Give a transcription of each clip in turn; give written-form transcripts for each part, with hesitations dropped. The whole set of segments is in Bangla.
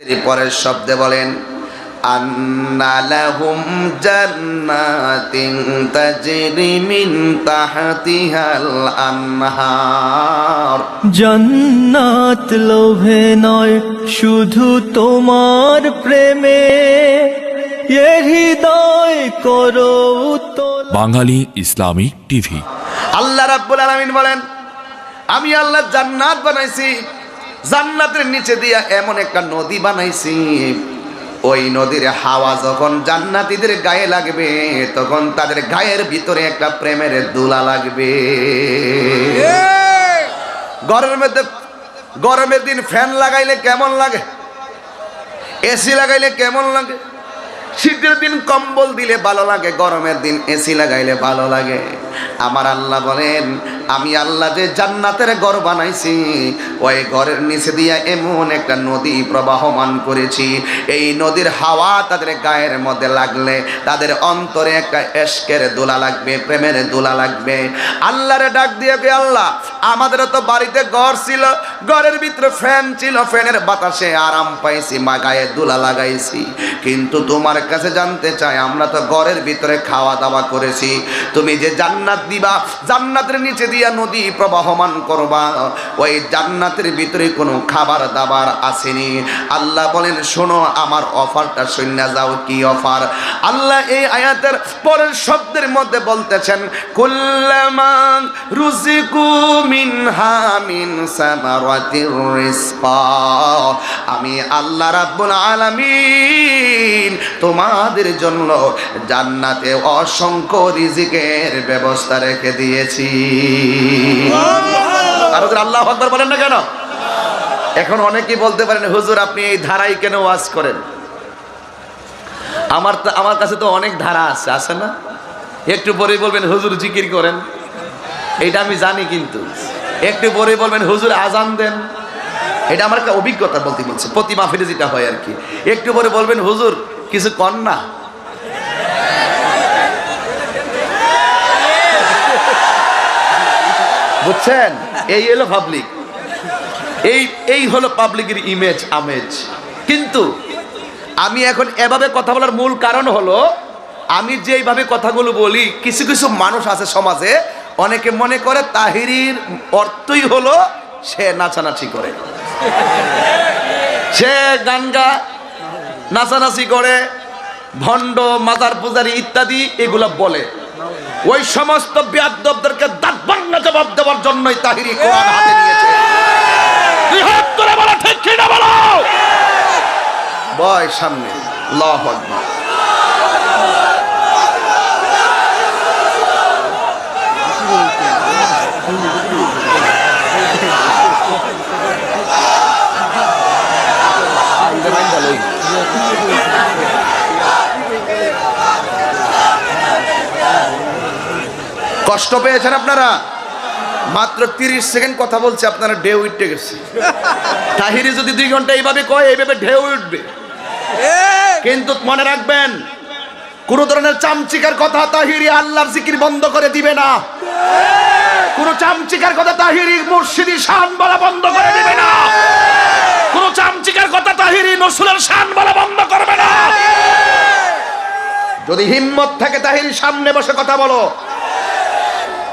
পরের শব্দে বলেন আন্না লাহুম জান্নাতিন তাজরি মিন তাহতিহাল আনহার। জান্নাত লোভে নয় শুধু তোমার প্রেমে, এ হৃদয় করো উত্তোলন। বাঙালি ইসলামিক টিভি। আল্লাহ রাব্বুল আলামিন বলেন, আমি আল্লাহ জান্নাত বানাইছি, জান্নাতের নিচে দিয়া এমন একটা নদী বানাইছি, ওই নদীর হাওয়া যখন জান্নাতীদের গায়ে লাগবে তখন তাদের গায়ের ভিতরে একটা প্রেমের দোলা লাগবে। গরমের দিন ফ্যান লাগাইলে কেমন লাগে, এসি লাগাইলে কেমন লাগে, শীতের দিন কম্বল দিলে ভালো লাগে, গরমের দিন এসি লাগাইলে ভালো লাগে। আমার আল্লাহ বলেন, আমি আল্লাহ যে জান্নাতের ঘর বানাইছি, ওই ঘরের নিচে দিয়া এমন একটা নদী প্রবাহমান করেছি, এই নদীর হাওয়া তাদের গায়ের মধ্যে লাগলে তাদের অন্তরে একটা এশকের দোলা লাগবে, প্রেমের দোলা লাগবে। আল্লাহরে ডাক দিয়ে কে আল্লাহ, আমাদেরও তো বাড়িতে ঘর ছিল, ঘরের ভিতরে ফ্যান ছিল, ফ্যানের বাতাসে আরাম পাইছি, মা গায়ে দোলা লাগাইছি, কিন্তু তোমার কাছে জানতে চাই, আমরা তো ঘরের ভিতরে খাওয়া দাওয়া করেছি, তুমি যে জান্নাত দিবা, জান্নাতের নিচে দিয়া নদী প্রবাহমান করবা, ওই জান্নাতের ভিতরে কোনো খাবার দাবার আসেনি। আল্লাহ বলেন, শোনো আমার অফারটা শুনে যাও। কি অফার? আল্লাহ এই আয়াতের পরের শব্দের মধ্যে বলতেছেন, কুল্লামা রুজিকু মিনহা মিন সামারাতির রিজকা, আমি আল্লাহ রাব্বুল আলামিন তোমাদের জন্য জান্নাতে অসংখ্য রিজিকের ব্যবস্থা রেখে দিয়েছি। আর আল্লাহু আকবার বলেন না কেন? এখন অনেকেই বলতে পারেন, হুজুর আপনি এই ধারাই কেন ওয়াজ করেন? আমার কাছে তো অনেক ধারা আছে না? একটু পরে বলবেন হুজুর জিকির করেন, এটা আমি জানি, কিন্তু একটু পরে বলবেন হুজুর আজান দেন, এটা আমার একটা অভিজ্ঞতা বলতে বলছে, প্রতি মাহফিলে যেটা হয় আর কি। একটু পরে বলবেন হুজুর কিছু কর না, বুঝছেন? এই হলো পাবলিক, এই হলো পাবলিকের ইমেজ আমেজ। কিন্তু আমি এখন এভাবে কথা বলার মূল কারণ হলো, আমি যেইভাবে কথাগুলো বলি, কিছু কিছু মানুষ আছে সমাজে, অনেকে মনে করে তাহিরির অর্থই হলো সে নাচানাচি করে, সে গান গায়, নাচানাচি করে, ভণ্ড মাজার পূজারি ইত্যাদি এগুলা বলে। ওই সমস্ত বেয়াদবদেরকে দাঁত ভাঙা জবাব দেওয়ার জন্যই তাহিরি কোরআন হাতে নিয়েছে। দুই হাত তুলে বলো, ঠিক কি না বলো? বয় সামনে, আল্লাহু আকবার। কষ্ট পেয়েছেন আপনারা? মাত্র 30 সেকেন্ড কথা বলছে, আপনারা ঢেউ উঠে গেছে। তাহিরি যদি 2 ঘন্টা এইভাবে কয়, এইভাবে ঢেউ উঠবে। কিন্তু মনে রাখবেন, কোন ধরনের চামচিকার কথা তাহিরি আল্লাহর জিকির বন্ধ করে দিবে না। কোন চামচিকার কথা তাহিরি মুর্শিদি শান বলা বন্ধ করে দিবে না। কোন চামচিকার কথা তাহিরি নসরুলের শান বলা বন্ধ করবে না। যদি হিম্মত থাকে তাহিরি সামনে বসে কথা বলো,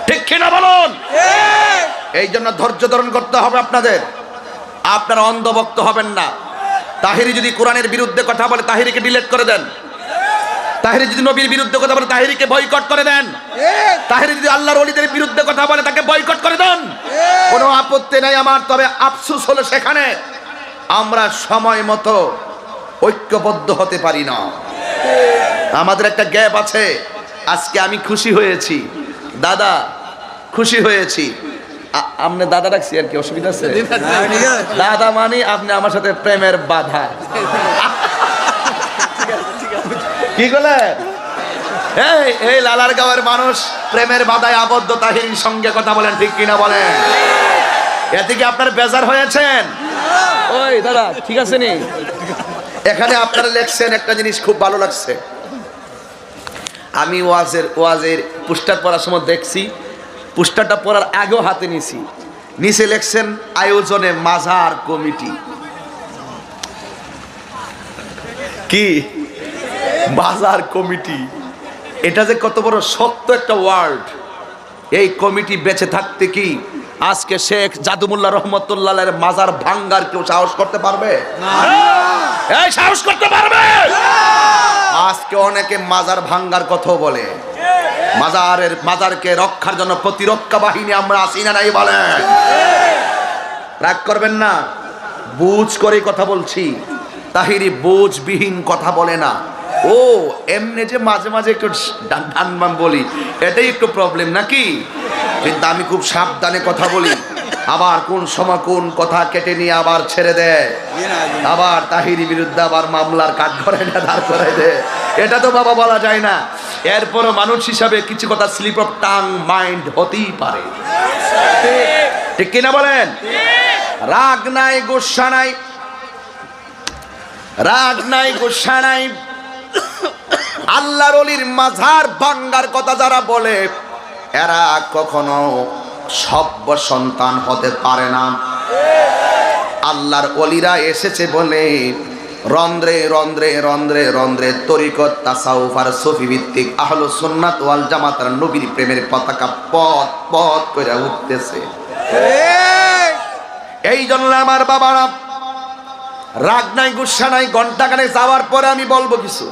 ঠিক কিনা বলুন? এই জন্য ধৈর্য ধারণ করতে হবে আপনাদের। আপনারা অন্ধভক্ত হবেন না। তাহিরি যদি কোরআনের বিরুদ্ধে কথা বলে, তাহিরিকে ডিলিট করে দেন। তাহিরি যদি নবীর বিরুদ্ধে কথা বলে, তাহিরিকে বয়কট করে দেন। তাহিরি যদি আল্লাহর ওলিদের বিরুদ্ধে কথা বলে, তাকে বয়কট করে দেন। কোনো আপত্তি নাই আমার। তবে আফসোস হলো, সেখানে আমরা সময় মতো ঐক্যবদ্ধ হতে পারি না। আমাদের একটা গ্যাপ আছে। আজকে আমি খুশি হয়েছি, দাদা খুশি হয়েছি। আপনি দাদা ডাকছি আর কি, অসুবিধা আছে? দাদা মানে আপনি আমার সাথে প্রেমের বাধা। কি বলে? এই লালার গাঁয়ের মানুষ প্রেমের বাধায় আবদ্ধ। তাহিরির সঙ্গে কথা বলেন, ঠিক কিনা বলেন? এতে কি আপনার বেজার হয়েছেন? ওই দাদা ঠিক আছে নি? এখানে আপনারা লেখছেন একটা জিনিস খুব ভালো লাগছে। আমি ওয়াজের পোস্টার পড়ার সময় দেখছি, পোস্টারটা পড়ার আগেও হাতে নিছি, নিচে লেখছেন আয়োজনে মাজার কমিটি। কি বাজার কমিটি, এটা যে কত বড় শক্ত একটা ওয়ার্ড। এই কমিটি বেঁচে থাকতে কি আজকে শেখ জাদুমুল্লাহ রহমতুল্লাহের মাজার ভাঙ্গার কেউ সাহস করতে পারবে? এই সাহস করতে পারবে? আজকে অনেকে মাজার ভাঙ্গার কথা বলে। মাজারকে রক্ষার জন্য প্রতিরক্ষা বাহিনী আমরা আছি না নাই বলেন? রাগ করবেন না, বুঝ করে কথা বলছি। তাহিরি বুঝবিহীন কথা বলে না। ও এমনি যে মাঝে মাঝে একটু ডানবাম বলি, এটাই একটু প্রবলেম নাকি? কিন্তু আমি খুব সাবধানে কথা বলি। আবার কোন সময় কোন কথা কেটে নিয়ে আবার ছেড়ে দেয়, আবার তাহিরি বিরুদ্ধে আবার মামলার কাঠ করে না, দাঁড় করে দেয়। এটা তো বাবা বলা যায় না। এরপরও মানুষ হিসাবে কিছু কথা স্লিপ অফ টাং মাইন্ড হতেই পারে, ঠিক কিনা বলেন? রাগ নাই, গোসা নাই, রাগ নাই, গোসা নাই। আল্লাহর ওলির মাঝার ভাঙ্গার কথা যারা বলে এরা কখনো সভ্য সন্তান হতে পারে না। আল্লাহর ওলিরা এসেছে বলে রন্ধ্রে রন্ধ্রে রন্ধ্রে রন্ধ্রে তরিকত, তাসাউফ আর সুফি ভিত্তিক আহলুস সুন্নাত ওয়াল জামাতের নবীর প্রেমের পতাকা পথ পথ করে উঠতেছে। এই জন্য আমার বাবারা, রাগ নাই, গুসা নাই। ঘন্টাখানে যাওয়ার পরে আমি বলবো কিছু,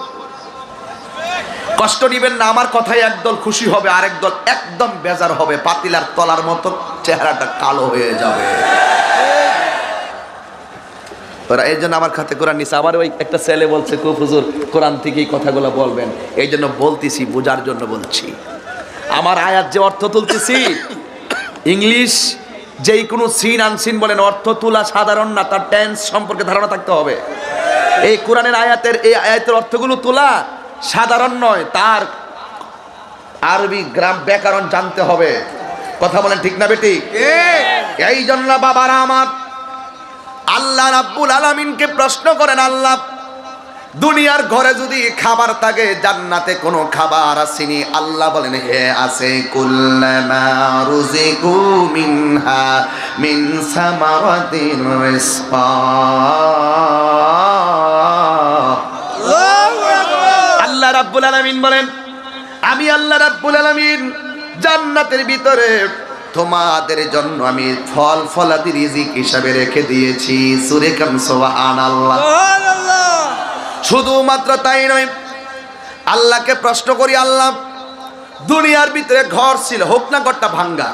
কষ্ট নিবেন না। আমার কথায় একদল খুশি হবে, আরেক দল একদম বেজার হবে। পাতিলার তলার মতো চেহারাটা কালো হয়ে যাবে। ওরা এই জন্য আমার খাতে কোরআন নিছে। আবার ওই একটা ছেলে বলছে খুব হুজুর কোরআন থেকেই কথাগুলো বলবেন, এই জন্য বলতেছি, বোঝার জন্য বলছি। আমার আয়াত যে অর্থ তুলতেছি, ইংলিশ যেই কোনো সিন আনসিন বলেন, অর্থ তোলা সাধারণ না, তার টেন্স সম্পর্কে ধারণা থাকতে হবে। এই কোরআনের এই আয়াতের অর্থগুলো তোলা সাধারণ নয়, তার আরবি গ্রাম ব্যাকরণ জানতে হবে। কথা বলেন ঠিক না বেটি? এই জন্য বাবারা আমার, আল্লাহ রাব্বুল আলামিনকে প্রশ্ন করেন, আল্লাহ দুনিয়ার ঘরে যদি খাবার থাকে, জান্নাতে কোনো খাবার আসেনি? আল্লাহ বলেন হে আছে। কুল্লামা রুজিকু মিনহা মিন সামারাতির রিজকা। আল্লাহ রাব্বুল আলামিন বলেন, আমি আল্লাহ রাব্বুল আলামিন জান্নাতের ভিতরে তোমাদের জন্য আমি ফল ফলাদি রিজিক হিসাবে রেখে দিয়েছি। সূরা কাম সুবহানাল্লাহ। শুধুমাত্র তাই নয়, আল্লাহকে প্রশ্ন করি, আল্লাহ দুনিয়ার ভিতরে ঘর ছিল, হোক না ঘরটা ভাঙ্গা,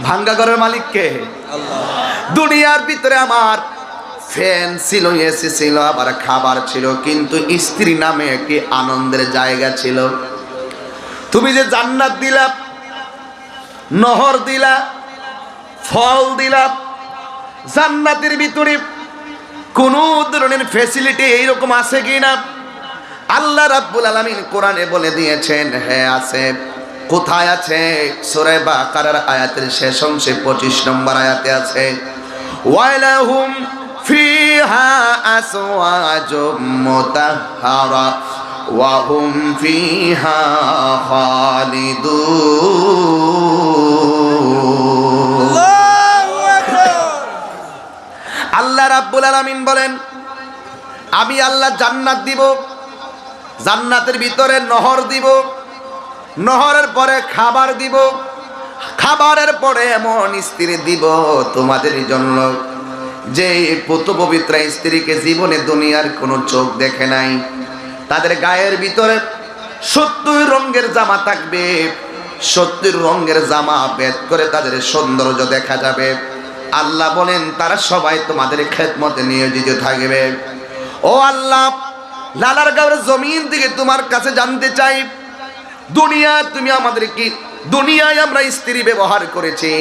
ভাঙ্গা ঘরের মালিক কে? আল্লাহ। দুনিয়ার ভিতরে আমার ফ্যান ছিল, এসি ছিল, আবার খাবার ছিল, কিন্তু স্ত্রী নামে একটি আনন্দের জায়গা ছিল। তুমি যে জান্নাত দিলা, নহর দিলা, ফল দিলা, জান্নাতের ভিতরে কোন ধরনের ফ্যাসিলিটি এইরকম আছে কিনা? আল্লাহ রাব্বুল আলামিন কোরআনে বলে দিয়েছেন, হ্যাঁ আছে। কোথায় আছে? সূরা বাকারার আয়াতের শেষ অংশে 25 নম্বর আয়াতে আছে, ওয়ালাহুম ফিহা আসওয়াজুম মুতাহহারা ওয়া হুম ফিহা খালিদুন। আল্লাহ রাব্বুল আলামিন বলেন, আমি আল্লাহ জান্নাত দিব, জান্নাতের ভিতরে নহর দিব, নহরের পরে খাবার দিব, খাবারের পরে এমন স্ত্রী দিব তোমাদের জন্য যে পুত পবিত্র স্ত্রীকে জীবনে দুনিয়ার কোনো চোখ দেখে নাই। তাদের গায়ের ভিতরে 70 রঙের জামা থাকবে, 70 রঙের জামা ভেদ করে তাদের সৌন্দর্য দেখা যাবে। আল্লাহ বলেন তারা সবাই তোমাদের খেদমতে নিয়োজিত থাকবে। ও আল্লাহ, লালার গাঁয়ের জমিন থেকে তোমার কাছে জানতে চাই, দুনিয়া তুমি আমাদের কি দুনিয়ায় আমরা স্ত্রী ব্যবহার করেছি,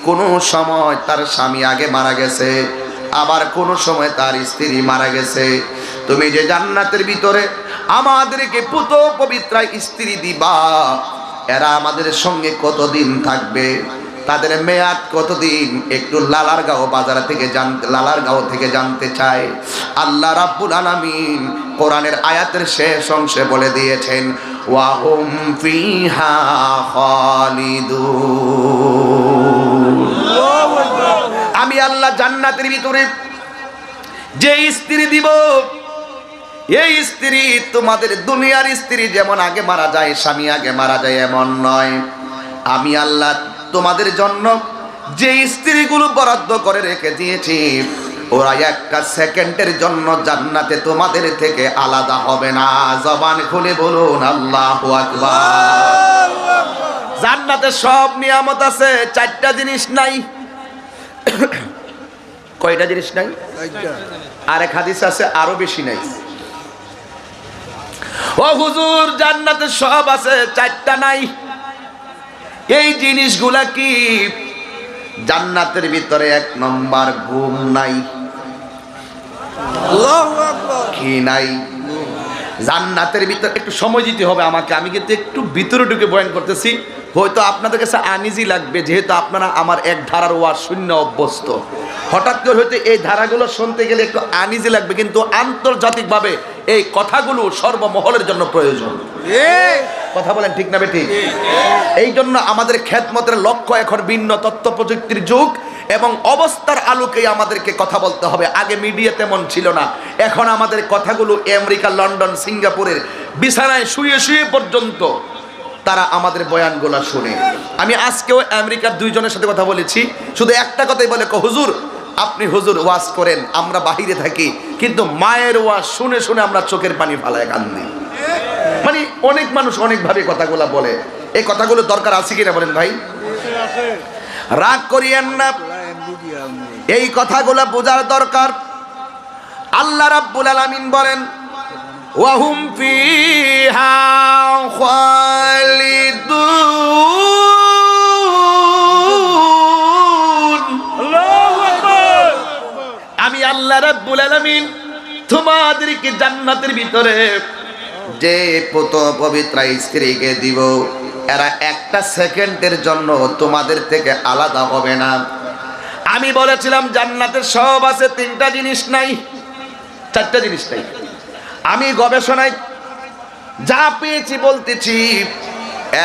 কোন সময় তার স্বামী আগে মারা গেছে, আবার কোন সময় তার স্ত্রী মারা গেছে। তুমি যে জান্নাতের ভিতরে আমাদেরকে পুত পবিত্র স্ত্রী দিবা, এরা আমাদের সঙ্গে কতদিন থাকবে, তাদের মেয়াদ কতদিন, একটু লালারগাঁও বাজার থেকে লালারগাঁও থেকে জানতে চাই। আল্লাহ রাব্বুল আলামিন কোরআনের আয়াতের শেষ অংশে বলে দিয়েছেন, ওয়া হুম ফিহা খালিদুন। আমি আল্লাহ জান্নাতের ভিতরে যে স্ত্রী দিব, এই স্ত্রী তোমাদের দুনিয়ার স্ত্রী যেমন আগে মারা যায়, স্বামী আগে মারা যায়, এমন নয়। আমি আল্লাহ তোমাদের জন্য যে স্ত্রীগুলো বরাদ্দ করে রেখে দিয়েছি, ওরা একটা সেকেন্ডের জন্য জান্নাতে তোমাদের থেকে আলাদা হবে না। জবান খুলে বলুন আল্লাহু আকবার। জান্নাতে সব নিয়ামত আছে, চারটা জিনিস নাই। কয়টা জিনিস নাই? আরেক হাদিস আছে আরো বেশি নাই। ও হুজুর, জান্নাতে সব আছে, চারটা নাই। এই জিনিসগুলা কি? জান্নাতের ভিতরে 1 নম্বর ঘুম নাই। কি নাই? জান্নাতের ভিতরে একটু সময় দিতে হবে আমাকে, আমি কিন্তু একটু ভিতরে ঢুকে বয়ান করতেছি, হয়তো আপনাদের কাছে আনইজি লাগবে, যেহেতু আপনারা আমার এক ধারার ওয়াজ শূন্য অভ্যস্ত। হঠাৎ করে হয়তো এই ধারাগুলো শুনতে গেলে একটু আনইজি লাগবে, কিন্তু আন্তর্জাতিকভাবে এই কথাগুলো সর্বমহলের জন্য প্রয়োজন। কথা বলেন ঠিক না বেঠিক? এই জন্য আমাদের খেদমতের লক্ষ্য এখন ভিন্ন তথ্য প্রযুক্তির যুগ এবং অবস্থার আলোকেই আমাদেরকে কথা বলতে হবে। আগে মিডিয়া তেমন ছিল না, এখন আমাদের কথাগুলো আমেরিকা, লন্ডন, সিঙ্গাপুরের বিছানায় শুয়ে শুয়ে পর্যন্ত তারা আমাদের বয়ানগুলো শুনে। আমি আজকেও আমেরিকার 2 জনের সাথে কথা বলেছি, শুধু একটা কথাই বলে, হুজুর আপনি হুজুর ওয়াজ করেন, আমরা বাহিরে থাকি, কিন্তু মায়ের ওয়াজ শুনে শুনে আমরা চোখের পানি ফালায় কান্দি। মানে অনেক মানুষ অনেকভাবে কথাগুলো বলে, এই কথাগুলো দরকার আছে কিনা বলেন ভাই? রাগ করিয়েন না, এই কথাগুলো বোঝার দরকার। আল্লাহ রাব্বুল আলামিন বলেন, ওয়াহুম ফিহা খালিদুন। আমি আল্লাহ রাব্বুল আলামিন তোমাদেরকে জান্নাতের ভিতরে যে পবিত্র স্ত্রীকে দিব, এরা একটা সেকেন্ডের জন্য তোমাদের থেকে আলাদা হবে না। আমি বলেছিলাম জান্নাতের সব আছে, 3টা জিনিস নাই, 4টা জিনিস নাই। আমি গবেষণায় যা পেয়েছি বলতেছি।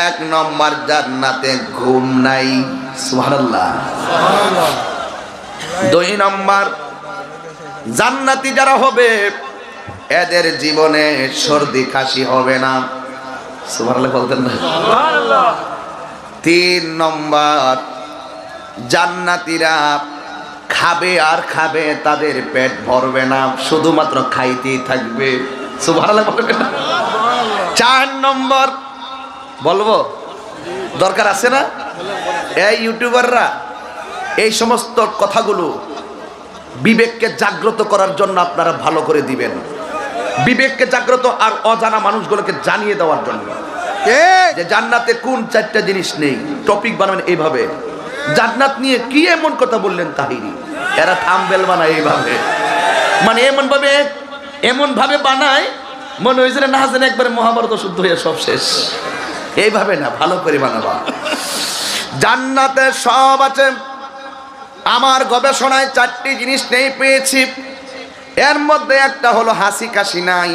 1 নম্বর, জান্নাতে ঘুম নাই। সুবহানাল্লাহ। 2 নম্বর, জান্নাতি যারা হবে এদের জীবনে সর্দি কাশি হবে না। সুবহানাল্লাহ বলতেন না? 3 নম্বর, জান্নাতীরা খাবে আর খাবে, তাদের পেট ভরবে না, শুধুমাত্র খাইতেই থাকবে। সুবহানাল্লাহ বলবেন না? 4 নম্বর, বলবো দরকার আছে না? এই ইউটিউবাররা এই সমস্ত কথাগুলো বিবেককে জাগ্রত করার জন্য আপনারা ভালো করে দিবেন, বিবেককে জাগ্রত আর অজানা মানুষগুলোকে জানিয়ে দেওয়ার জন্য যে জান্নাতে কোন 4টা জিনিস নেই। টপিক বানাবেন এইভাবে, জান্নাত নিয়ে কি এমন কথা বললেন তাহিরি, এরা থাম্বনেল বানায় এইভাবে, মানে এমন ভাবে বানায় মনে হয়েছে না জানে একবারে মহাভারত শুদ্ধ হয়ে সব শেষ। এইভাবে না, ভালো করে বানাবা। জান্নাতে সব আছে। আমার গবেষণায় 4টি জিনিস নেই পেয়েছি, এর মধ্যে একটা হলো হাসি কাশি নাই,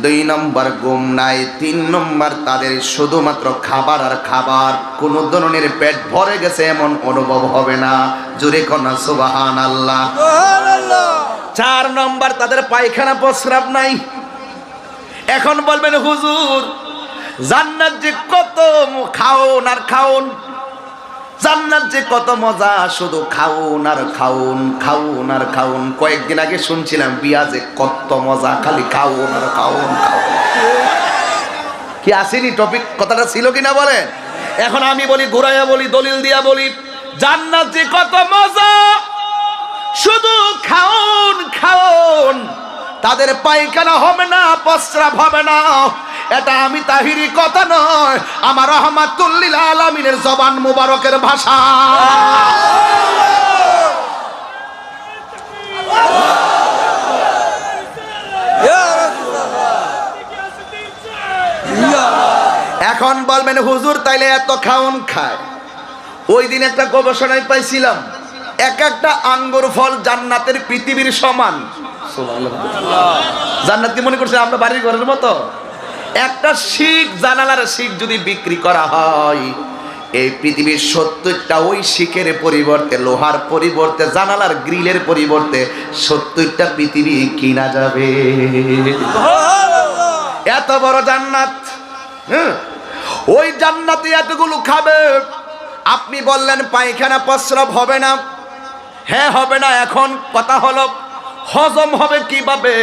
2 নম্বর ঘুম নাই, 3 নম্বর তাদের শুধুমাত্র খাবার আর খাবার, কোন ধরনের পেট ভরে গেছে এমন অনুভব হবে না। জোরে কোনা সুবহানাল্লাহ। 4 নম্বর, তাদের পায়খানা প্রস্রাব নাই। এখন বলবেন হুজুর জান্নাত যে কত খাওন আর খাওন, জান্নাত যে কত মজা, শুধু খাউন আর খাউন, খাউন আর খাউন। কয়েকদিন আগে শুনছিলাম বিয়া যে কত মজা, খালি খাউন আর খাউন খাউন। কি আসেনি টপিক? কথাটা ছিল কিনা বলেন? এখন আমি বলি, ঘুরাইয়া বলি, দলিল দিয়া বলি, জান্নাত যে কত মজা, শুধু খাউন খাউন, তাদের পায়খানা হবে না, প্রস্রাব হবে না। এটা আমি তাহিরি কথা নয়, আমার রাহমাতুল লিল আলামিনের জবান মুবারকের ভাষা। এখন বলবেন হুজুর তাইলে এত খাওন খায়? ওই দিন একটা গবেষণায় পাইছিলাম, একটা আঙ্গুর ফল জান্নাতের পৃথিবীর সমান। জান্নাত কি মনে করছে আমরা বাড়ির ঘরের মতো? একটা শিক, জানালার শিক যদি বিক্রি করা হয়, এই পৃথিবীর 70টা ওই শিকের পরিবর্তে, লোহার পরিবর্তে, জানালার গ্রিলের পরিবর্তে 70টা পৃথিবী কিনা যাবে। এত বড় জান্নাত, ওই জান্নাতে এতগুলো খাবে। আপনি বললেন পায়খানা প্রস্রাব হবে না, হ্যাঁ হবে না। এখন কথা হলো হজম হবে কিভাবে?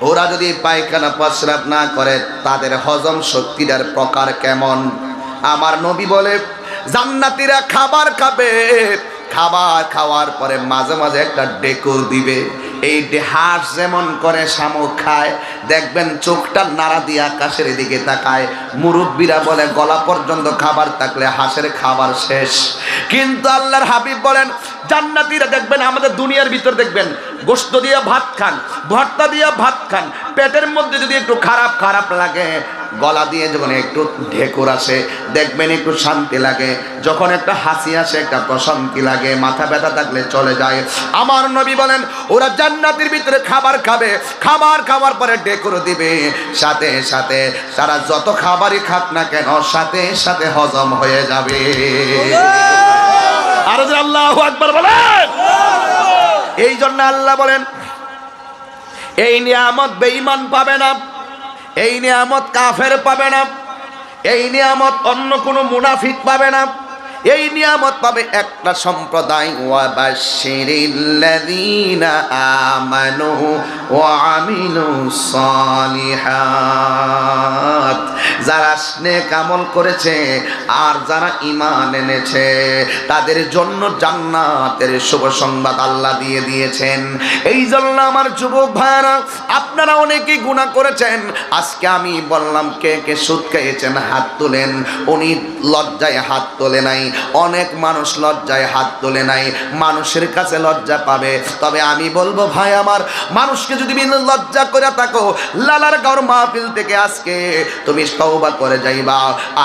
ওরা যদি পায়খানা প্রস্রাব না করে তাদের হজম শক্তিটার প্রকার কেমন? আমার নবী বলে জান্নাতীরা খাবার খাবে, খাবার খাওয়ার পরে মাঝে মাঝে একটা ডেকুর দিবে। এই হাঁস যেমন করে শামুক খায়, দেখবেন চোখটা নাড়া দিয়ে আকাশের দিকে তাকায়। মুরব্বীরা বলে গলা পর্যন্ত খাবার থাকলে হাঁসের খাবার শেষ। কিন্তু আল্লাহর হাবিব বলেন জান্নাতীরা দেখবেন আমাদের দুনিয়ার ভিতর দেখবেন গোশত দিয়ে ভাত খান, ভর্তা দিয়ে ভাত খান, পেটের মধ্যে যদি একটু খারাপ খারাপ লাগে, গলা দিয়ে যখন একটু ঢেকুর আসে দেখবেন একটু শান্তি লাগে, যখন একটা হাসি আসে একটা প্রশান্তি লাগে, মাথা ব্যথা থাকলে চলে যায়। আমার নবী বলেন ওরা জান্নাতের ভিতরে খাবার খাবে, খাবার খাওয়ার পরে ঢেকুর দিবে, সাথে সাথে তারা যত খাবারই খাক না কেন সাথে সাথে হজম হয়ে যাবে। আর আল্লাহু আকবার বলেন। এই জন্য আল্লাহ বলেন এই নিয়ামত বেঈমান পাবে না, এই নিয়ামত কাফের পাবে না, এই নিয়ামত অন্য কোনো মুনাফিক পাবে না। এই নিয়ামত পাবে একটা সম্প্রদায়। ওয়াবাশশিরিল্লাযীনা আমানু ওয়া আমিলুস সালিহাত, যারা নেক আমল করেছে আর যারা ঈমান এনেছে তাদের জন্য জান্নাতের শুভ সংবাদ আল্লাহ দিয়ে দিয়েছেন। এই জন্য আমার যুবক ভাইরা, আপনারা অনেকেই গুনাহ করেছেন। আজকে আমি বললাম কে কে সুদ খেয়েছেন হাত তোলেন। উনি লজ্জায় হাত তোলে নাই, অনেক মানুষ লজ্জায় হাত তোলে নাই, মানুষের কাছে লজ্জা পাবে। তবে আমি বলবো ভাই আমার, মানুষকে যদি লজ্জা করে থাকো, লালার গাওর মাহফিল থেকে আজকে তুমি তওবা করে যাইবা।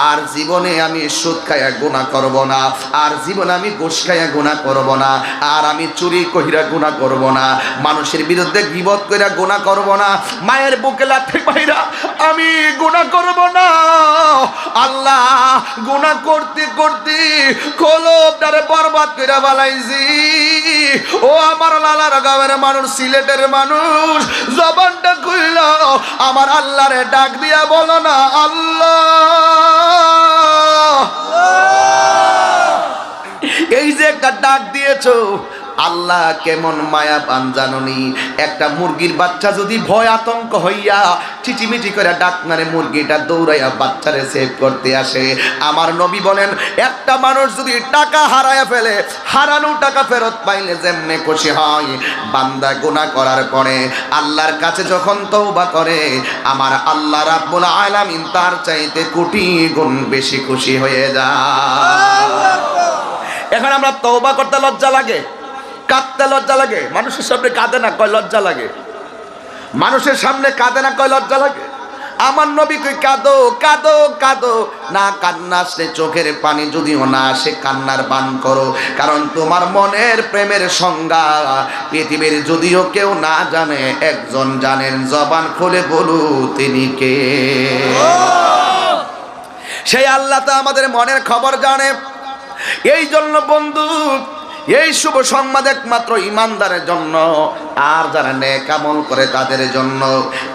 আর জীবনে আমি সুদ খাইয়া গুনাহ করব না, আর জীবনে আমি ঘুষ খাইয়া গুনাহ করব না, আর আমি চুরি কইরা গুনাহ করব না, মানুষের বিরুদ্ধে গীবত কইরা গুনাহ করব না, মায়ের বুকে লাথি মাইরা আমি গুনাহ করব না। আল্লাহ গুনাহ করতে করতে কলবটারে বরবাদ করে বালাইছি। ও আমার লালার গাঁয়ের মানুষ, সিলেটের মানুষ, জবানটা খুইল আমার আল্লাহরে ডাক দিয়া বলো না আল্লাহ। এই যে একটা ডাক দিয়েছো, আল্লাহ কেমন মায়া পান জাননি। একটা মুরগির বাচ্চা যদি ভয় আতঙ্ক হইয়া চিচিমিচি করে ডাক মারে, মুরগিটা দৌড়াইয়া বাচ্চারে সেভ করতে আসে। আমার নবী বলেন একটা মানুষ যদি টাকা হারায়া ফেলে, হারানো টাকা ফেরত পাইলে যেমনে খুশি হয়, বান্দা গুনাহ করার পরে আল্লাহর কাছে যখন তওবা করে, আমার আল্লাহ রাব্বুল আলামিন তার চাইতে কোটি গুণ বেশি খুশি হয়ে যায়। এখন আমরা তওবা করতে লজ্জা লাগে, কাঁদতে লজ্জা লাগে। মানুষের সামনে কাঁদে না, কয় লজ্জা লাগে। মানুষের সামনে কাঁদে না, কয় লজ্জা লাগে। আমার নবী কই কাঁদো কাঁদো কাঁদো, না কান্না আসলে চোখের পানি যদিও না আসে কান্নার বান করো, কারণ তোমার মনের প্রেমের সংজ্ঞা পৃথিবীর যদিও কেউ না জানে, একজন জানেন, জবান খুলে বলু তিনি কে। সেই আল্লাহ তো আমাদের মনের খবর জানে। এই জন্য বন্ধু, এই শুভ সংবাদ একমাত্র ইমানদারের জন্য, আর যারা নেক আমল করে তাদের জন্য।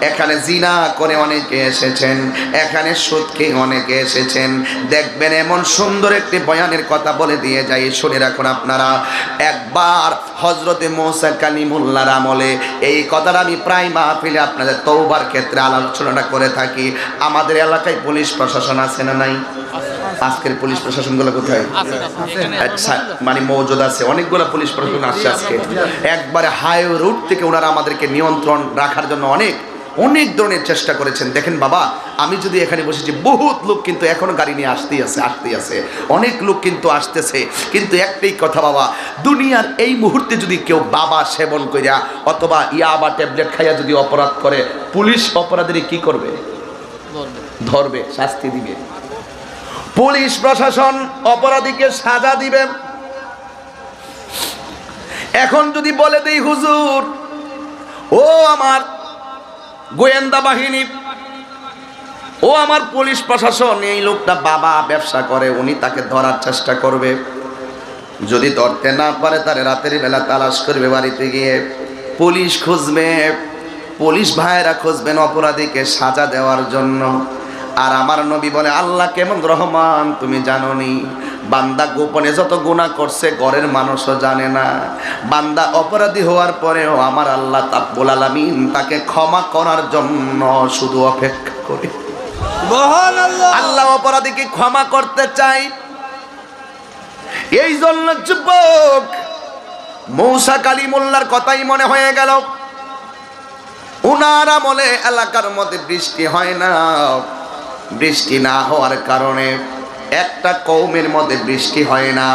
এখানে জিনা করে অনেকে এসেছেন, এখানে সুদ খেয়ে অনেকে এসেছেন। দেখবেন এমন সুন্দর একটি বয়ানের কথা বলে দিয়ে যাই, শুনে রাখুন আপনারা। একবার হযরতে মূসা কালিমুল্লাহর আমলে এই কথাটা আমি প্রায় মাহফিলে আপনাদের তওবার ক্ষেত্রে আলোচনা করে থাকি। আমাদের এলাকায় পুলিশ প্রশাসন আছে না নাই? আজকের পুলিশ প্রশাসনগুলো কোথায়? আচ্ছা, মানে মওজুদ আছে, অনেকগুলো পুলিশ প্রশাসন আসছে আজকে। একবারে হাই রুট থেকে ওনারা আমাদেরকে নিয়ন্ত্রণ রাখার জন্য অনেক ধরনের চেষ্টা করেছেন। দেখেন বাবা, আমি যদি এখানে বসেছি, বহুত লোক কিন্তু এখনো গাড়ি নিয়ে আসতেই আছে, অনেক লোক কিন্তু আসতেছে। কিন্তু একটাই কথা বাবা, দুনিয়ার এই মুহূর্তে যদি কেউ বাবা সেবন কইরা অথবা ইয়াবা ট্যাবলেট খাইয়া যদি অপরাধ করে, পুলিশ অপরাধীর কি করবে? ধরবে, শাস্তি দিবে। পুলিশ প্রশাসন অপরাধীকে সাজা দিবে। এখন যদি বলে দেই হুজুর, ও আমার গোয়েন্দা বাহিনী, ও আমার পুলিশ প্রশাসন, এই লোকটা বাবা ব্যবসা করে, উনি তাকে ধরার চেষ্টা করবে। যদি ধরতে না পারে তারে রাতের বেলা তালাশ করবে, বাড়িতে গিয়ে পুলিশ খুঁজবে, পুলিশ ভাইয়েরা খুঁজবেন অপরাধীকে সাজা দেওয়ার জন্য। আর আমার নবী বলে, আল্লাহ কেমন রহমান তুমি জানো নি? বান্দা গোপনে যত গুনাহ করছে ঘরের মানুষও জানে না, বান্দা অপরাধী হওয়ার পরেও আমার আল্লাহ রাব্বুল আলামিন তাকে ক্ষমা করার জন্য শুধু অপেক্ষা করে। আল্লাহ অপরাধীকে ক্ষমা করতে চাই। এই জন্য যুবক, মূসা কালিমুল্লাহর কথাই মনে হয়ে গেল। উনার আমলে এলাকার মধ্যে বৃষ্টি হয় না, বৃষ্টি না হওয়ার কারণে একটা কওমের মধ্যে বৃষ্টি হয় না।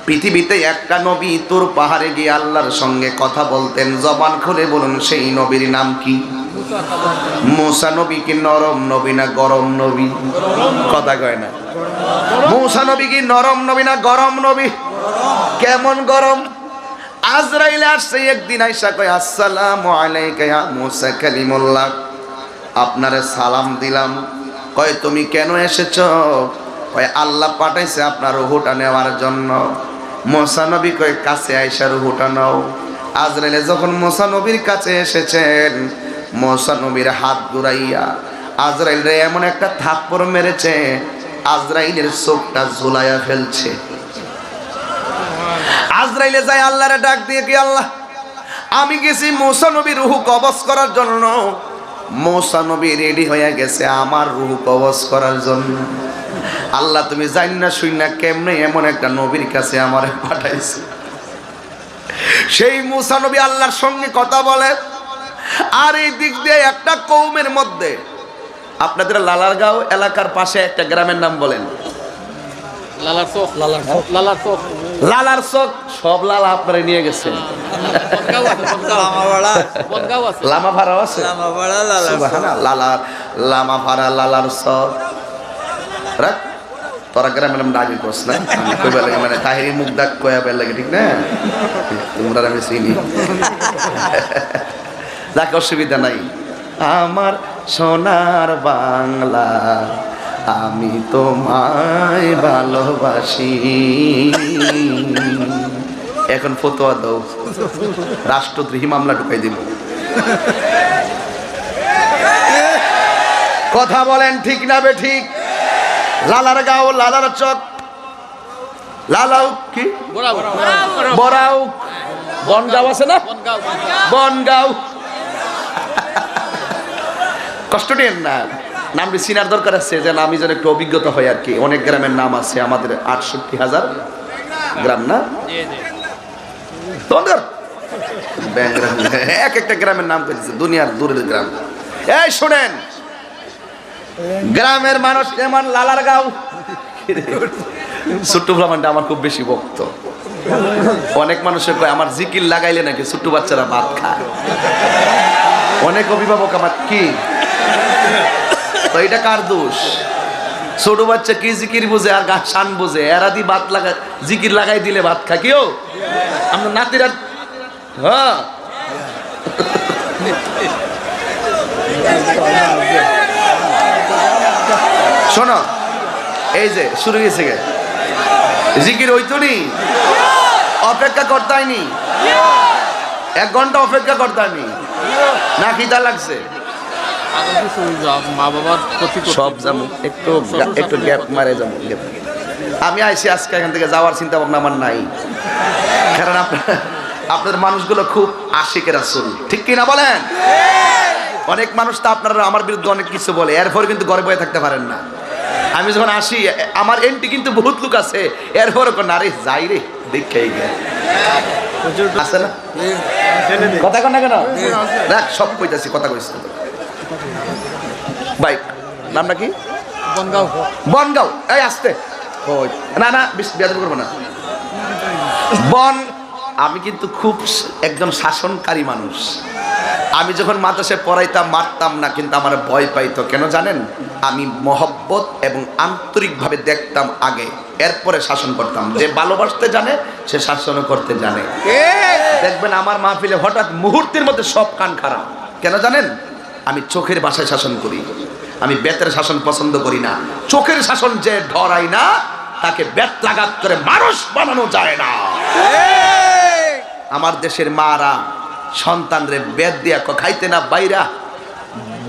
পৃথিবীতে একটা নবী তুর পাহাড়ে গিয়ে আল্লাহর সঙ্গে কথা বলতেন। জবান খুলে বলুন, সেই নবীর নাম কি? মূসা নবী কি নরম নবী না গরম নবী? কথা কয় না। মূসা নবী কি নরম নবী না গরম নবী? কেমন গরম? আজরাইল আসছে একদিন, আইসা কয়, আসসালামু আলাইকা ইয়া মূসা কালিমুল্লাহ, আপনারে সালাম দিলাম। কয়, তুমি কেন এসেছো? কয়, আল্লাহ পাঠাইছে আপনার রূহটা নেওয়ার জন্য। মূসা নবী কয়, কাছে আইসা রূহটা নাও। আজরাইলে যখন মূসা নবীর কাছে এসেছেন, মূসা নবীর হাত ঘুরাইয়া আজরাইল রে এমন একটা থাপ্পড় মেরেছে, আজরাইলের চোখটা ঝুলাইয়া ফেলছে। আজরাইলে যায় আল্লাহরে ডাক দিয়ে, কি আল্লাহ, আমি গেছি মূসা নবীর রূহ কবজ করার জন্য, মূসা নবী রেডি হয়ে গেছে আমার রূহ কবজ করার জন্য। আল্লাহ তুমি জানি না শুই না কেমনে এমন একটা নবীর কাছে আমারে পাঠাইছে। সেই মূসা নবী আল্লাহর সঙ্গে কথা বলে। আর এই দিক দিয়ে একটা কওমের মধ্যে, আপনাদের লালারগাঁও এলাকার পাশে একটা গ্রামের নাম বলেন। লালার চোখ, লালার চোখ, লালার চোখ। সব লালা আপনারা নিয়ে গেছেন। লামা ভাড়াও আছে, লামা ভাড়া, লালার চোখ। রাখ, তোরা গ্রামের নাম ডাকি করছ না, কইবা লাগে মানে তাহিরি মুখ ডাক কয়া বের লাগে, ঠিক না? তোমরা আমি চিনি, যাক অসুবিধা নাই। আমার সোনার বাংলা, আমি তোমায় ভালোবাসি। এখন ফতোয়া দাও, রাষ্ট্রদ্রোহী মামলা ঢুকাই দিল। কথা বলেন ঠিক না বে ঠিক? লালার গাঁও, লালার চক, লালাউ কি বড়াউ, বনগাঁও আছে না? বনগাঁও। কষ্ট নেন না, নামটি চিনার দরকার আছে, যেন আমি যেন একটু অভিজ্ঞতা হয় আর কি। অনেক গ্রামের নাম আছে আমাদের, 68,000 গ্রাম না? এক একটা গ্রামের নাম করেছে, দুনিয়ার দূরের গ্রাম। এই শোনেন, গ্রামের মানুষ যেমন লালার গাঁও, ছোট্ট ব্রাহ্মণটা আমার খুব বেশি ভক্ত। অনেক মানুষের কয় আমার জিকির লাগাইলে নাকি ছোট্ট বাচ্চারা ভাত খায়। অনেক অভিভাবক আমার কি, তো এটা কার দোষ? ছোট বাচ্চা কি জিকির বুঝে আর গাছ শান বুঝে, এরা দি ভাত লাগা জিকির লাগাই দিলে ভাত খা। কেউ আমরা নাতিরা, হ্যাঁ শোনো, এই যে শুরু গেছে গে জিকির, হইতো নি? অপেক্ষা করতাইনি, 1 ঘন্টা অপেক্ষা করতাইনি না? খিদা লাগছে? মা বাবার প্রতি সব যাবো, একটু একটু গ্যাপ মারে যাবো। আমি আইসি আজকে, এখান থেকে যাওয়ার চিন্তা ভাবনা আমার নাই, কারণ আপনাদের মানুষগুলো খুব আশিকের রাসূল, ঠিক কি না বলেন? অনেক মানুষ তো আপনারা আমার বিরুদ্ধে অনেক কিছু বলে, এরপর কিন্তু ঘরে বয়ে থাকতে পারেন না। আমি যখন আসি, আমার এন্টি কিন্তু বহুত লোক আছে, এরপর নারে যাই রে দেখে আছে না? কথা কন না কেন? দেখ সব কইতাছি, কথা কইছি। ভাই নামটা কি? বনগাঁও। বনগাঁও। এই আসতে, না না বিয়াদবি করবো না। আমি কিন্তু খুব একজন শাসনকারী মানুষ। আমি যখন মাদ্রাসায় পড়াইতাম মারতাম না, কিন্তু আমার ভয় পাইতো। কেন জানেন? আমি মহব্বত এবং আন্তরিকভাবে দেখতাম আগে, এরপরে শাসন করতাম। যে ভালোবাসতে জানে সে শাসনও করতে জানে। দেখবেন আমার মাহফিলে হঠাৎ মুহূর্তের মধ্যে সব কান খারাপ। কেন জানেন? আমি চোখের ভাষায় শাসন করি। আমি বেতের শাসন পছন্দ করি না। চোখের শাসন যে ধরাই না তাকে বেত্রাঘাত করে মানুষ বানানো যায় না। আমার দেশের মারা সন্তানরে বেদ দিয়া খাইতে না বাইরা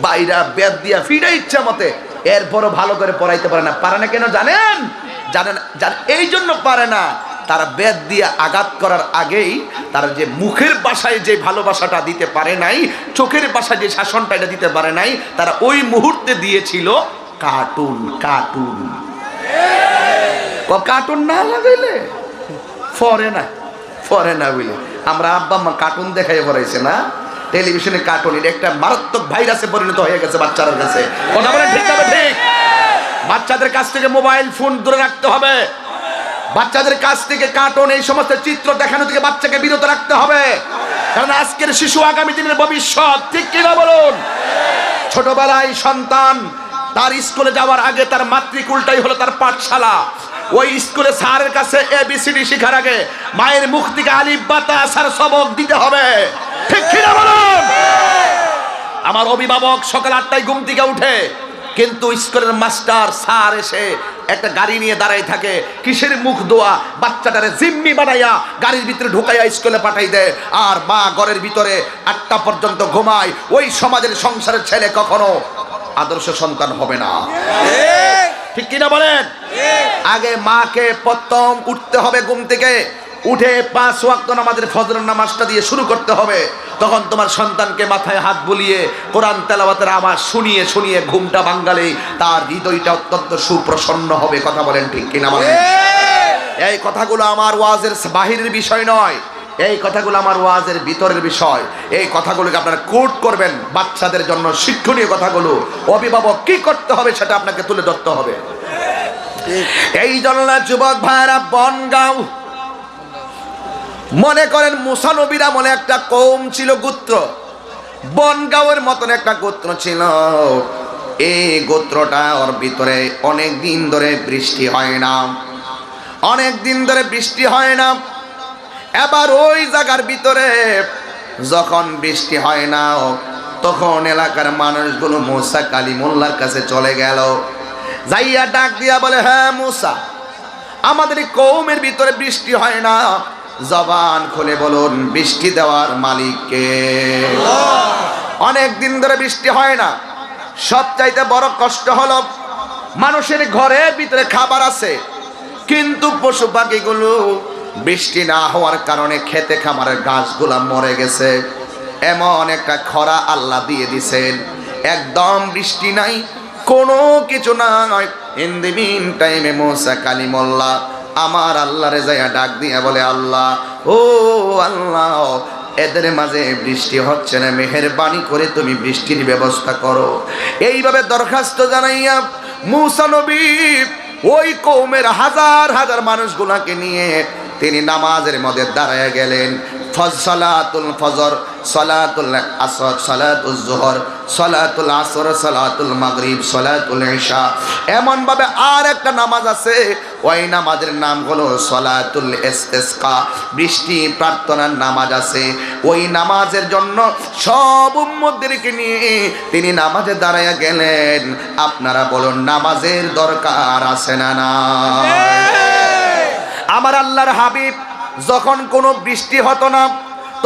বাইরা বেদ দিয়া ফিরে ইচ্ছা মতে, এরপরও ভালো করে পড়াইতে পারে না। পারে না কেন জানেন? জানেন এই জন্য পারে না, তারা বেদ দিয়ে আঘাত করার আগেই তারা যে মুখের ভাষায় যে ভালোবাসাটা দিতে পারে নাই, চোখের ভাষায় যে শাসনটা এটা দিতে পারে নাই, তারা ওই মুহূর্তে দিয়েছিল কার্টুন। কার্টুন কার্টুন না লাগাইলে ফরে না বুঝলে আমরা আব্বা আম্মা কার্টুন দেখাই পড়াইছে না, টেলিভিশনে কার্টুন। এটা একটা মারাত্মক ভাইরাসে পরিণত হয়ে গেছে বাচ্চাদের কাছে। কথা বলেন ঠিক না ঠিক? বাচ্চাদের কাছ থেকে মোবাইল ফোন দূরে রাখতে হবে। বাচ্চাদের কাছ থেকে কার্টুন এই সমস্ত চিত্র দেখানো থেকে বাচ্চাকে বিরত রাখতে হবে, কারণ আজকের শিশু আগামী দিনের ভবিষ্যৎ। ঠিক কিনা বলুন? ছোটবেলায় সন্তান তার স্কুলে যাওয়ার আগে তার মাতৃকুলটাই হলো তার পাঠশালা। ওই স্কুলে স্যারের কাছে ABCD শেখার আগে মায়ের মুখ থেকে আলিফ বা তা স্যার সবক দিতে হবে। ঠিক কিনা বলুন? আমার অভিভাবক সকাল 8টায় ঘুম থেকে উঠে, কিন্তু স্কুলের মাস্টার স্যার এসে একটা গাড়ি নিয়ে দাঁড়াই থাকে, কিসের মুখ দোয়া বাচ্চাটারে জিম্মি বানাইয়া গাড়ির ভিতরে ঢুকাইয়া স্কুলে পাঠাই দেয়, আর মা ঘরের ভিতরে 8টা পর্যন্ত ঘুমায়। ওই সমাজের সংসারের ছেলে কখনো আদর্শ সন্তান হবে না। ঠিক কিনা বলেন? আগে মাকে প্রথম উঠতে হবে ঘুম থেকে, উঠে 5 ওয়াক্ত নামাজের ফজরের নামাজটা দিয়ে শুরু করতে হবে। তখন তোমার সন্তানকে মাথায় হাত বুলিয়ে কোরআন তেলাওয়াতের আওয়াজ শুনিয়ে শুনিয়ে ঘুমটা ভাঙালে তার হৃদয়টা অত্যন্ত সুপ্রসন্ন হবে। কথা বলেন ঠিক কিনা বলেন? এই কথাগুলো আমার ওয়াজের বাহিরের বিষয় নয়, এই কথাগুলো আমার ওয়াজের ভিতরের বিষয়। এই কথাগুলোকে আপনারা কোট করবেন, বাচ্চাদের জন্য শিক্ষণীয় কথাগুলো। অভিভাবক কি করতে হবে সেটা আপনাকে তুলে ধরতে হবে। এই জন্য যুবক ভাইরা, বনগাঁও মনে করেন মুসা নবীর আমলে একটা কওম ছিল, গোত্র। বনগাঁওয়ের মতন একটা গোত্র ছিল। এই গোত্রটা ওর ভিতরে অনেক দিন ধরে বৃষ্টি হয় না, অনেক দিন ধরে বৃষ্টি হয় না। এবার ওই জায়গার ভিতরে যখন বৃষ্টি হয় না, তখন এলাকার মানুষগুলো মুসা কালিমুল্লাহর কাছে চলে গেল। যাইয়া ডাক দিয়া বলে, হ্যাঁ মুসা, আমাদের কওমের ভিতরে বৃষ্টি হয় না, জবান খুলে বলুন বৃষ্টি দেওয়ার মালিক কে? অনেক দিন ধরে বৃষ্টি হয় না। সবচাইতে বড় কষ্ট হলো মানুষের ঘরের ভিতরে খাবার আছে, কিন্তু পশু পাখিগুলো বৃষ্টি না হওয়ার কারণে খেতে খামারের গাছগুলা মরে গেছে। এমন একটা খরা আল্লাহ দিয়ে দিছেন, একদম বৃষ্টি নাই, কোনো কিছু নাই। ইন দি মিন টাইমে মুসা কালিমুল্লাহ আমার আল্লাহরে যাইয়া ডাক দিয়া বলে, আল্লাহ, ও আল্লাহ, এদের মাঝে বৃষ্টি হচ্ছে না, মেহেরবানি করে তুমি বৃষ্টির ব্যবস্থা করো। এইভাবে দরখাস্ত জানাইয়া মুসা নবী ওই কওমের হাজার হাজার মানুষগুলাকে নিয়ে তিনি নামাজের মধ্যে দাঁড়ায় গেলেন। সালাতুল ফজর, সালাতুল আসর, সালাতুল জোহর, সালাতুল আসর, সালাতুল মাগরিব, সালাতুল ইশা, এমন ভাবে আর একটা নামাজ আছে, ওই নামাজের নাম হলো সালাতুল ইস্তিসকা, বৃষ্টি প্রার্থনার নামাজ আছে। ওই নামাজের জন্য সব উম্মতদেরকে নিয়ে তিনি নামাজে দাঁড়ায়া গেলেন। আপনারা বলুন নামাজের দরকার আছে না না? আমার আল্লাহর হাবিব যখন কোনো বৃষ্টি হতো না,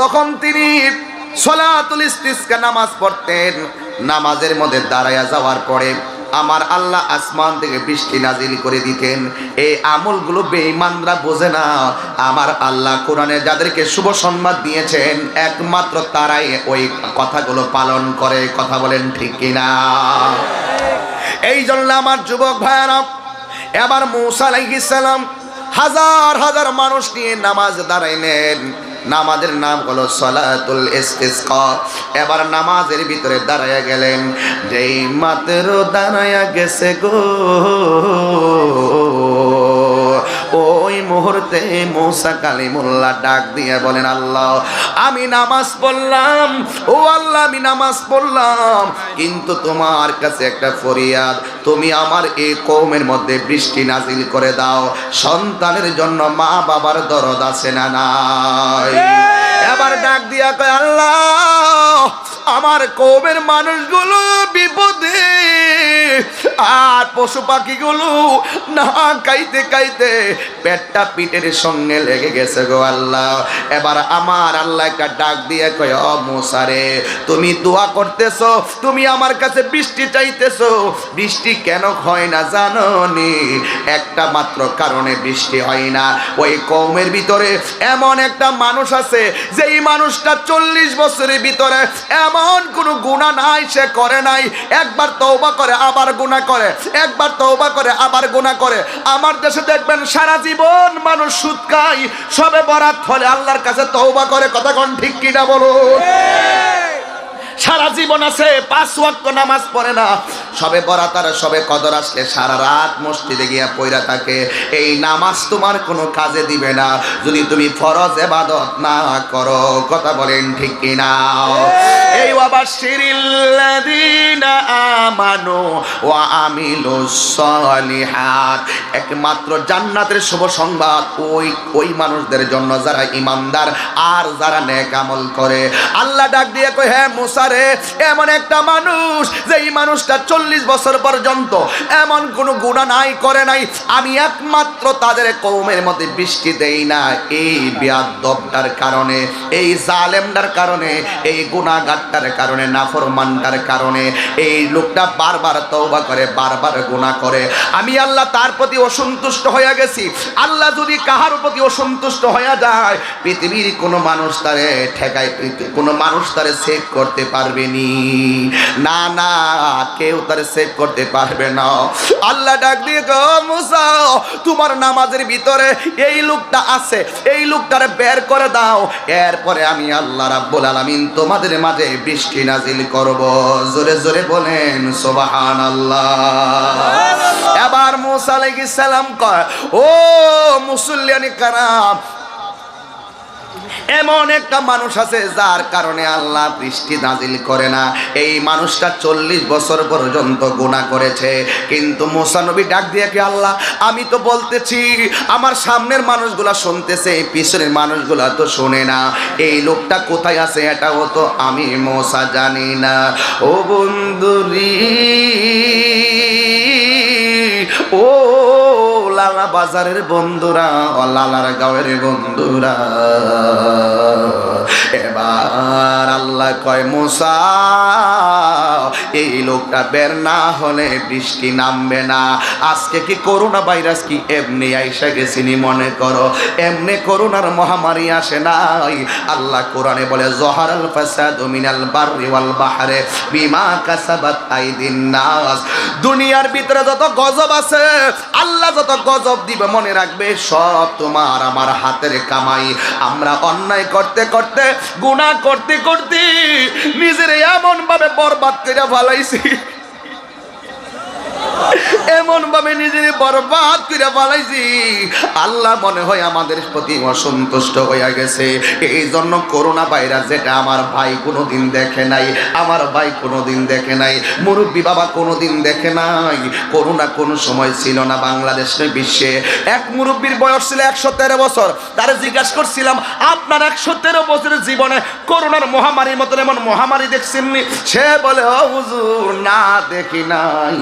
তখন তিনি সালাতুল ইস্তিসকা নামাজ পড়তেন। নামাজের মধ্যে দাঁড়ায়া যাওয়ার পরে আমার আল্লাহ আসমান থেকে বৃষ্টি নাজিল করে দিতেন। এই আমলগুলো বেঈমানরা বোঝে না। আমার আল্লাহ কোরআনে যাদেরকে শুভ সংবাদ দিয়েছেন, একমাত্র তারাই ওই কথাগুলো পালন করে। কথা বলেন ঠিক কিনা? এই জন্য আমার যুবক ভাইরা, এবার মূসা আলাইহিস সালাম হাজার হাজার মানুষ নিয়ে নামাজ দাঁড়াইলেন। নামাজের নাম হলো সালাতুল ইস্তিসকা। এবার নামাজের ভিতরে দাঁড়ায়া গেলেন। যেই মাত্র দাঁড়ায়া গেছে গো, ওই মুহূর্তে মুসা কালিমুল্লাহ ডাক দিয়ে বলেন, আল্লাহ, আমি নামাজ পড়লাম, ও আল্লাহ, আমি নামাজ পড়লাম, কিন্তু তোমার কাছে একটা ফরিয়াদ, তুমি আমার এই কওমের মধ্যে বৃষ্টি নাজিল করে দাও। সন্তানের জন্য মা বাবার দরদ আছে না নাই? এবার ডাক দিয়া কয়, আল্লাহ, আমার কওমের মানুষগুলো বিপদে, আর পশু পাখিগুলো না খাইতে খাইতে পেটটা পিঠের সঙ্গে লেগে গেছে গো আল্লাহ। এবার আমার আল্লাহ একটা ডাক দিয়ে কয়, ও মুসা রে, তুমি দোয়া করতেছো, তুমি আমার কাছে বৃষ্টি চাইতেছো, বৃষ্টি কেন হয় না জানো নি? একটা মাত্র কারণে বৃষ্টি হয় না। ওই কওমের ভিতরে এমন একটা মানুষ আছে, যেই মানুষটা 40 বছরের ভিতরে এমন কোনো গুনাহ নাই সে করে নাই। একবার তওবা করে আবার গুনাহ করে, একবার তওবা করে আবার গুনাহ করে। আমার দেশে দেখবেন সারা জীবন মানুষ সুদ খায়, সবে বরাত হলে আল্লাহর কাছে তওবা করে। কথা কোন ঠিক কিনা বলুন? সারা জীবন আছে 5 ওয়াক্ত নামাজ পড়ে না, সবে বরাত আর সবে কদর আসলে সারা রাত মসজিদে গিয়া পয়রা থাকে। এই নামাজ তোমার কোনো কাজে দিবে না যদি তুমি ফরজ ইবাদত না করো। কথা বলেন ঠিক কিনা? এই ওয়াবাশশিরিল্লাযীনা আমানু ওয়া আমিলুস সালিহাত, একমাত্র জান্নাতের শুভ সংবাদ ওই মানুষদের জন্য যারা ঈমানদার আর যারা নেক আমল করে। আল্লাহ ডাক দিয়ে কয়, হ্যাঁ মুসা রে, এমন একটা মানুষ যে এই মানুষটা 40 বছর পর্যন্ত এমন কোনো গুনাহ নাই করে নাই, আমি একমাত্র তাদের কওমের মধ্যে বৃষ্টি দেই না এই বেয়াদবটার কারণে, এই জালেমটার কারণে, এই গুনাহগারটার কারণে, নাফরমানটার কারণে। এই লোকটা বারবার তওবা করে, বারবার গুনাহ করে। আমি আল্লাহ তার প্রতি অসন্তুষ্ট হয়ে গেছি। আল্লাহ যদি কাহার প্রতি অসন্তুষ্ট হয়ে যায়, পৃথিবীর কোনো মানুষ তারে ঠেকায়, কোনো মানুষ তারে সেভ করতে পারবে নি। না না, কেউ তারে সেভ করতে পারবে না। আল্লাহ ডাক দিয়ে গো মুসা, তোমার নামাজের ভিতরে এই লোকটা আছে, এই লোকটারে বের করে দাও, এরপরে আমি আল্লাহ রাব্বুল আলামিন তোমাদের মাঝে বৃষ্টি নাজিল করব। জোরে জোরে বলেন সুবহানাল্লাহ। এবার মুসা আলাইহিস সালাম কয়, ও মুসল্লিয়ানি কারাম, এমন একটা মানুষ আছে যার কারণে আল্লাহ বৃষ্টি নাজিল করে না। এই মানুষটা 40 বছর পর্যন্ত গুনাহ করেছে। কিন্তু মুসা নবী ডাক দিয়ে কি, আল্লাহ আমি তো বলতেছি, আমার সামনের মানুষগুলা শুনতেছে, পিছনের মানুষগুলা তো শোনে না, এই লোকটা কোথায় আছে এটাও তো আমি মুসা জানি না। ও বন্ধুরি, ও লালা বাজারের বন্ধুরা, ও লালার গাঁয়ের বন্ধুরা, এবার আল্লাহ কয় মুসা, এই লোকটা বের না হলে বৃষ্টি নামবে না। আজকে কি করোনা ভাইরাস কি এমনি আইসা গেছিনি মনে করো? এমনি করোনার মহামারী আসে নাই। আল্লাহ কোরআনে বলে, জহারাল ফাসাদু মিনাল বাররি ওয়াল বাহরে বিমা কাসাবাত আইদিন নাস। দুনিয়ার ভিতরে যত গজব আছে, আল্লাহ যত গজব দিবে মনে রাখবে সব তোমার আমার হাতের কামাই। আমরা অন্যায় করতে করতে, গুনাহ করতে করতে নিজের এমন ভাবে বরবাদ করে ফেলাইছি, এমন ভাবে নিজের বরবাদ করে ফেলাইছি, আল্লাহ মনে হয় আমাদের প্রতি অসন্তুষ্ট হয়ে গেছে। এই জন্য করোনা ভাইরাস, যেটা আমার ভাই কোনোদিন দেখে নাই, আমার ভাই কোনোদিন দেখে নাই, মুরব্বী বাবা কোনোদিন দেখে নাই। করোনা কোনো সময় ছিল না বাংলাদেশে, বিশ্বে। এক মুরব্বীর বয়স ছিল 113 বছর। তারে জিজ্ঞাসা করছিলাম, আপনার 113 বছরের জীবনে করোনার মহামারীর মতন এমন মহামারী দেখছেননি? সে বলে, ও হুজুর না দেখি নাই।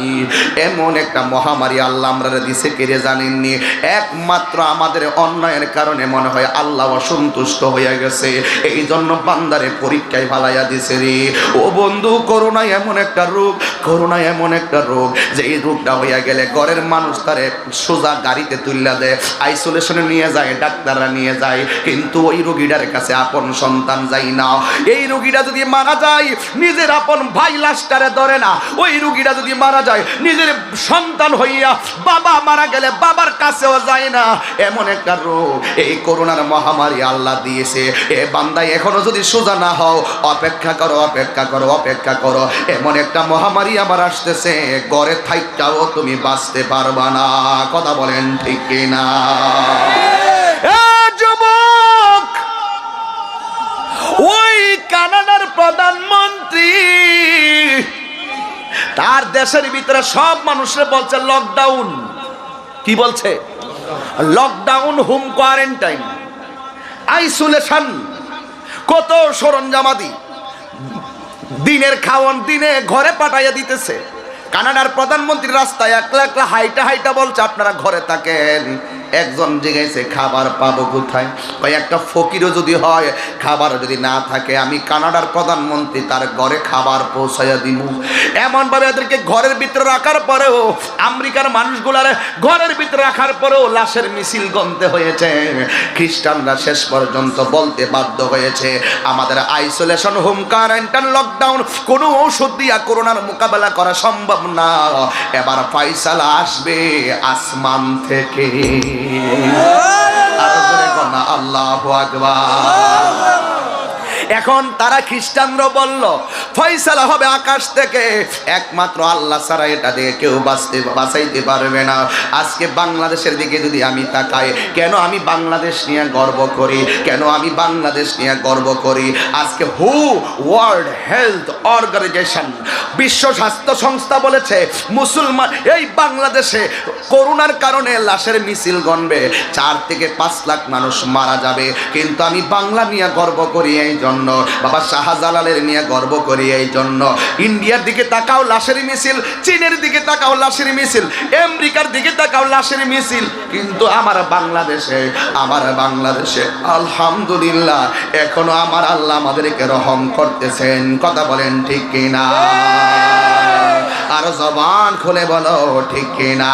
এমন একটা মহামারী আল্লাহ আমরা দিছে কেড়ে জানেননি। একমাত্র আমাদের অন্যায়ের কারণে মনে হয় আল্লাহ অসন্তুষ্ট হয়ে গেছে, এই জন্য বান্দারে পরীক্ষায় ফালাইয়া দিছে রে। ও বন্ধু, করোনা এমন একটা রোগ, করোনা এমন একটা রোগ যে এই রোগটা হইয়া গেলে ঘরের মানুষ তারে সোজা গাড়িতে তুললা দেয়, আইসোলেশনে নিয়ে যায়, ডাক্তাররা নিয়ে যায়, কিন্তু ওই রোগীটার কাছে আপন সন্তান যায় না। এই রোগীটা যদি মারা যায়, নিজের আপন ভাই লাশটারে ধরে না। ওই রোগীটা যদি মারা যায়, নিজের সন্তান হইয়া বাবা মারা গেলে বাবার কাছেও যায় না। এমন একটা রোগ এই করোনার মহামারী আল্লাহ দিয়েছে। এ বান্দা, এখনো যদি সোজা না হও, অপেক্ষা করো, অপেক্ষা করো, অপেক্ষা করো। এমন একটা মহামারী আমার আসতেছে, ঘরে থাইকাও তুমি বাঁচতে পারবা না। কথা বলেন ঠিক কিনা? যুবক, ওই কানাডার প্রধানমন্ত্রী তার দেশের ভিতরে সব মানুষের বলছে লকডাউন। কি বলছে? লকডাউন, হোম কোয়ারেন্টাইন, আইসোলেশন, কত সরঞ্জামাদি, দিনের খাওয়ান দিনে ঘরে পাঠাইয়া দিতেছে। কানাডার প্রধানমন্ত্রী রাস্তায় একলা একলা হাইটা হাইটা বলছে আপনারা ঘরে থাকেন। একজন জিজ্ঞাসে খাবার পাবো কোথায়? ওই একটা ফকিরও যদি হয়, খাবার যদি না থাকে, আমি কানাডার প্রধানমন্ত্রী তার ঘরে খাবার পৌঁছাইয়া দিব। এমনভাবে এদেরকে ঘরের ভিতরে রাখার পরেও, আমেরিকার মানুষগুলার ঘরের ভিতরে রাখার পরেও লাশের মিছিল গন্তে হয়েছে। খ্রিস্টানরা শেষ পর্যন্ত বলতে বাধ্য হয়েছে আমাদের আইসোলেশন, হোম কোয়ারেন্টাইন, লকডাউন কোনো ঔষধ দিয়া করোনার মোকাবেলা করা সম্ভব না। এবার ফয়সালা আসবে আসমান থেকে। আর জোরে কর না আল্লাহু আকবার। এখন তারা খ্রিস্টানরা বলল ফয়সালা হবে আকাশ থেকে, একমাত্র আল্লাহ ছাড়া এটা দিয়ে কেউ বাঁচাইতে পারবে না। আজকে বাংলাদেশের দিকে যদি আমি তাকাই, কেন আমি বাংলাদেশ নিয়ে গর্ব করি, কেন আমি বাংলাদেশ নিয়ে গর্ব করি? আজকে ওয়ার্ল্ড হেলথ অর্গানাইজেশন, বিশ্ব স্বাস্থ্য সংস্থা বলেছে মুসলমান এই বাংলাদেশে করোনার কারণে লাশের মিছিল গণবে, 4 থেকে 5 লাখ মানুষ মারা যাবে। কিন্তু আমি বাংলা নিয়ে গর্ব করি এই জন্য, বাবা শাহজালালের নিয়ে গর্ব করি এই জন্য। ইন্ডিয়ার দিকে তাকাও লাশের মিছিল, চীনের দিকে তাকাও লাশের মিছিল, আমেরিকার দিকে তাকাও লাশের মিছিল, কিন্তু আমার বাংলাদেশে আলহামদুলিল্লাহ এখনো আমার আল্লাহ আমাদেরকে রহম করতেছেন। কথা বলেন ঠিক কিনা? আর জবান খুলে বলো ঠিক কিনা?